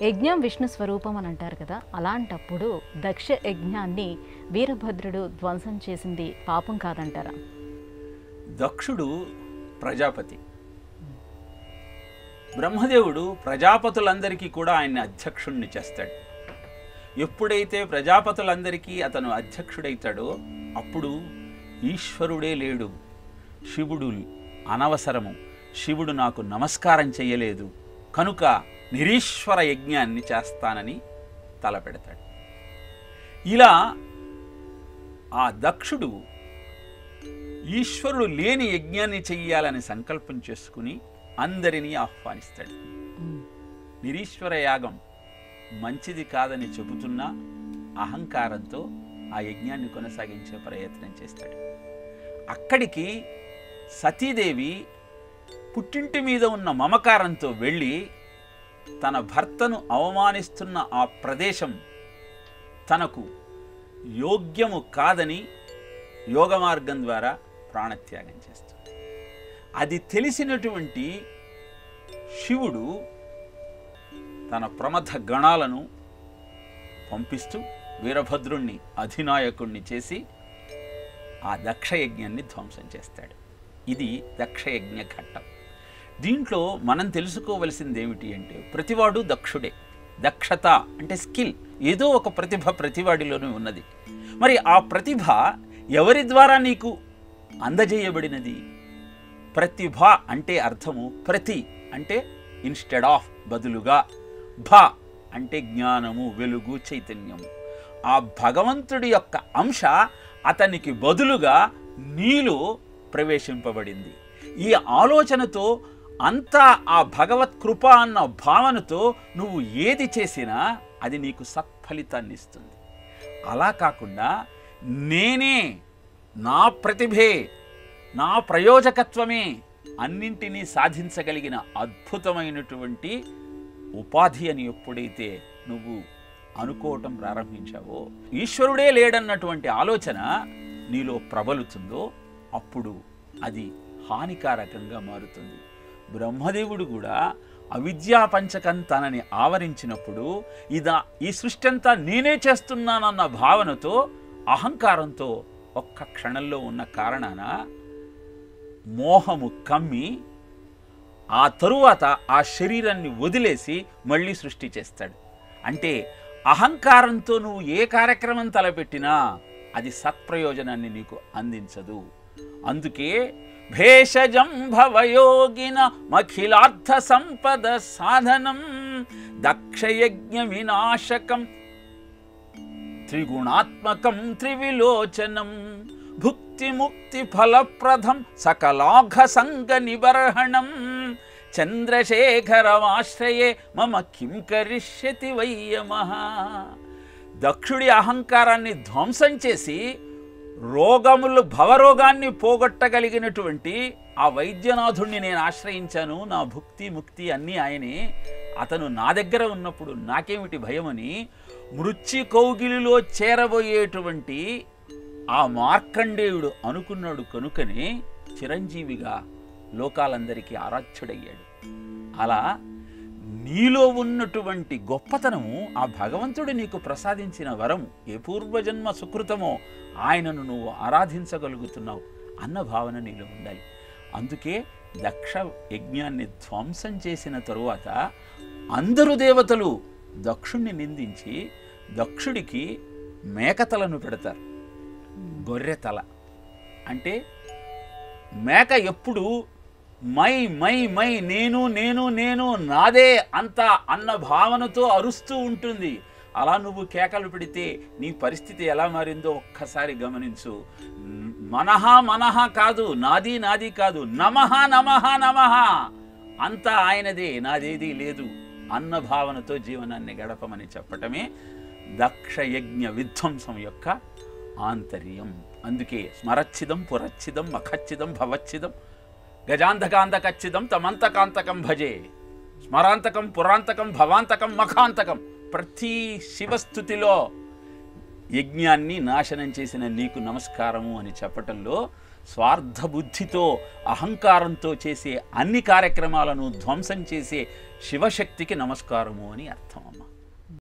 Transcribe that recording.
యజ్ఞం విష్ణు స్వరూపం అని అంటారు కదా, అలాంటప్పుడు దక్ష యజ్ఞాన్ని వీరభద్రుడు ధ్వంసం చేసింది పాపం కాదంటారా? దక్షుడు ప్రజాపతి. బ్రహ్మదేవుడు ప్రజాపతులందరికీ కూడా ఆయన్ని అధ్యక్షుణ్ణి చేస్తాడు. ఎప్పుడైతే ప్రజాపతులందరికీ అతను అధ్యక్షుడైతాడో అప్పుడు ఈశ్వరుడే లేడు, శివుడు అనవసరము, శివుడు నాకు నమస్కారం చెయ్యలేదు కనుక నిరీశ్వర యజ్ఞాన్ని చేస్తానని తలపెడతాడు. ఇలా ఆ దక్షుడు ఈశ్వరుడు లేని యజ్ఞాన్ని చెయ్యాలని సంకల్పం చేసుకుని అందరినీ ఆహ్వానిస్తాడు. నిరీశ్వర యాగం మంచిది కాదని చెబుతున్నా అహంకారంతో ఆ యజ్ఞాన్ని కొనసాగించే ప్రయత్నం చేస్తాడు. అక్కడికి సతీదేవి పుట్టింటి మీద ఉన్న మమకారంతో వెళ్ళి తన భర్తను అవమానిస్తున్న ఆ ప్రదేశం తనకు యోగ్యము కాదని యోగ మార్గం ద్వారా ప్రాణత్యాగం చేస్తుంది. అది తెలిసినటువంటి శివుడు తన ప్రమథ గణాలను పంపిస్తూ వీరభద్రుణ్ణి అధినాయకుణ్ణి చేసి ఆ దక్షయజ్ఞాన్ని ధ్వంసం చేస్తాడు. ఇది దక్షయజ్ఞ ఘట్టం. దీంట్లో మనం తెలుసుకోవలసింది ఏమిటి అంటే ప్రతివాడు దక్షుడే. దక్షత అంటే స్కిల్, ఏదో ఒక ప్రతిభ ప్రతివాడిలోనే ఉన్నది. మరి ఆ ప్రతిభ ఎవరి ద్వారా నీకు అందజేయబడినది? ప్రతిభ అంటే అర్థము ప్రతి అంటే ఇన్స్టెడ్ ఆఫ్, బదులుగా, భ అంటే జ్ఞానము, వెలుగు, చైతన్యము. ఆ భగవంతుడి యొక్క అంశ అతనికి బదులుగా నీలో ప్రవేశింపబడింది. ఈ ఆలోచనతో అంతా ఆ భగవత్ కృప అన్న భావనతో నువ్వు ఏది చేసినా అది నీకు సత్ఫలితాన్ని ఇస్తుంది. అలా కాకుండా నేనే, నా ప్రతిభే, నా ప్రయోజకత్వమే అన్నింటినీ సాధించగలిగిన అద్భుతమైనటువంటి ఉపాధి అని ఎప్పుడైతే నువ్వు అనుకోవటం ప్రారంభించావో, ఈశ్వరుడే లేడన్నటువంటి ఆలోచన నీలో ప్రబలుతుందో అప్పుడు అది హానికారకంగా మారుతుంది. బ్రహ్మదేవుడు కూడా అవిద్యా పంచకం తనని ఆవరించినప్పుడు ఈ సృష్టి అంతా నేనే చేస్తున్నానన్న భావనతో, అహంకారంతో ఒక్క క్షణంలో ఉన్న కారణాన మోహము కమ్మి ఆ తరువాత ఆ శరీరాన్ని వదిలేసి మళ్ళీ సృష్టి చేస్తాడు. అంటే అహంకారంతో నువ్వు ఏ కార్యక్రమం తలపెట్టినా అది సత్ప్రయోజనాన్ని నీకు అందించదు. అందుకే భేషజం భవయోగిన మఖిలార్థ సంపద సాధనం దక్షయజ్ఞ వినాశకం త్రిగుణాత్మకం త్రివిలోచనం భుక్తి ముక్తి ఫలప్రదం సకలాఘ సంగ నిబర్హణం చంద్రశేఖరమాశ్రయే మమ కిం కరిష్యతి వయ్యమః. దక్షుడి అహంకారాన్ని ధ్వంసం చేసి రోగములు భవరోగాన్ని పోగొట్టగలిగినటువంటి ఆ వైద్యనాథుణ్ణి నేను ఆశ్రయించాను. నా భుక్తి ముక్తి అన్నీ ఆయనే. అతను నా దగ్గర ఉన్నప్పుడు నాకేమిటి భయమని మృత్యు కౌగిలిలో చేరబోయేటువంటి ఆ మార్కండేయుడు అనుకున్నాడు. కనుకనే చిరంజీవిగా లోకాలందరికీ ఆరాధ్యుడయ్యాడు. అలా నీలో ఉన్నటువంటి గొప్పతనము ఆ భగవంతుడు నీకు ప్రసాదించిన వరము, ఏ పూర్వజన్మ సుకృతమో ఆయనను నువ్వు ఆరాధించగలుగుతున్నావు అన్న భావన నీలో ఉండాలి. అందుకే దక్ష యజ్ఞాన్ని ధ్వంసం చేసిన తరువాత అందరూ దేవతలు దక్షుణ్ణి నిందించి దక్షుడికి మేకతలను పెడతారు. గొర్రె తల అంటే మేక ఎప్పుడు మై మై మై నేను నేను నేను నాదే అంతా అన్న భావనతో అరుస్తూ ఉంటుంది. అలా నువ్వు కేకలు పెడితే నీ పరిస్థితి ఎలా మారిందో ఒక్కసారి గమనించు. మనహ మనహ కాదు, నాది నాది కాదు, నమః నమః నమః అంతా ఆయనదే, నాదేదీ లేదు అన్న భావనతో జీవనాన్ని గడపమని చెప్పటమే దక్షయజ్ఞ విధ్వంసం యొక్క ఆంతర్యం. అందుకే స్మరచ్చిదం పురచ్చిదం మఖచ్చిదం భవచ్చిదం గజాంధకాంతకచ్చిదం తమంతకాంతకం భజే. స్మరాంతకం పురాంతకం భవాంతకం మఖాంతకం. ప్రతి శివస్థుతిలో యజ్ఞాన్ని నాశనం చేసిన నీకు నమస్కారము అని చెప్పటంలో స్వార్థ బుద్ధితో అహంకారంతో చేసే అన్ని కార్యక్రమాలను ధ్వంసం చేసే శివశక్తికి నమస్కారము అని అర్థం అమ్మ.